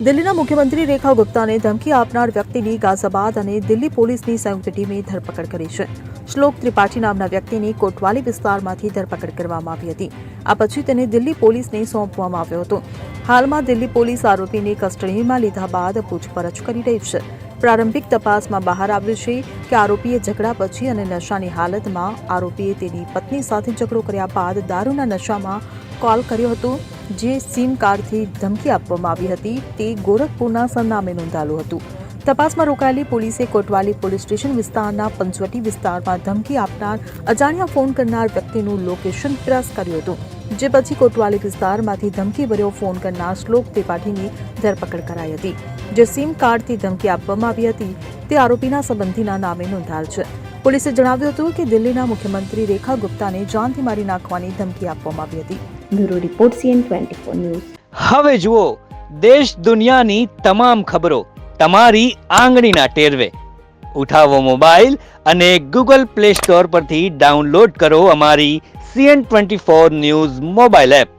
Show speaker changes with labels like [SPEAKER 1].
[SPEAKER 1] દિલ્હીના મુખ્યમંત્રી રેખા ગુપ્તાને ધમકી આપનાર વ્યક્તિની ગાઝિયાબાદ અને દિલ્હી પોલીસની સંયુક્ત ટીમે ધરપકડ કરી છે. શ્લોક ત્રિપાઠી નામના વ્યક્તિની કોટવાલી વિસ્તારમાંથી ધરપકડ કરવામાં આવી હતી. આ પછી તેને દિલ્હી પોલીસને સોંપવામાં આવ્યો હતો. હાલમાં દિલ્હી પોલીસ આરોપીને કસ્ટડીમાં લીધા બાદ પૂછપરછ કરી રહી છે. પ્રારંભિક તપાસમાં બહાર આવ્યું છે કે આરોપીએ ઝઘડા પછી અને નશાની હાલતમાં આરોપીએ તેની પત્ની સાથે ઝઘડો કર્યા બાદ દારૂના નશામાં કોલ કર્યો હતો. જે સિમ કાર્ડથી ધમકી આપવામાં આવી હતી તે ગોરખપુરના સરનામે નોંધાયેલું હતું. તપાસમાં રોકાયેલી પોલીસે કોટવાલી પોલીસ સ્ટેશન વિસ્તારના પંચવટી વિસ્તારમાં ધમકી આપનાર અજાણ્યા ફોન કરનાર વ્યક્તિનું લોકેશન ટ્રેસ કર્યું હતું. જે પછી કોટવાલી વિસ્તારમાંથી ધમકીભર્યો ફોન કરનાર શ્લોક ત્રિપાઠીની ધરપકડ કરાઈ હતી. જે સિમ કાર્ડથી ધમકી આપવામાં આવી હતી તે આરોપીના સંબંધીના નામે નોંધાયેલ છે. પોલીસે જણાવ્યું હતું કે દિલ્હીના મુખ્યમંત્રી રેખા ગુપ્તાને જાનથી મારી નાખવાની ધમકી આપવામાં આવી હતી.
[SPEAKER 2] Bureau report CN24 news.
[SPEAKER 3] હવે જુઓ દેશ દુનિયાની તમામ ખબરો તમારી આંગળીના ટેરવે. ઉઠાવો મોબાઈલ અને Google Play Store પરથી ડાઉનલોડ કરો અમારી CN24 ન્યૂઝ મોબાઈલ એપ.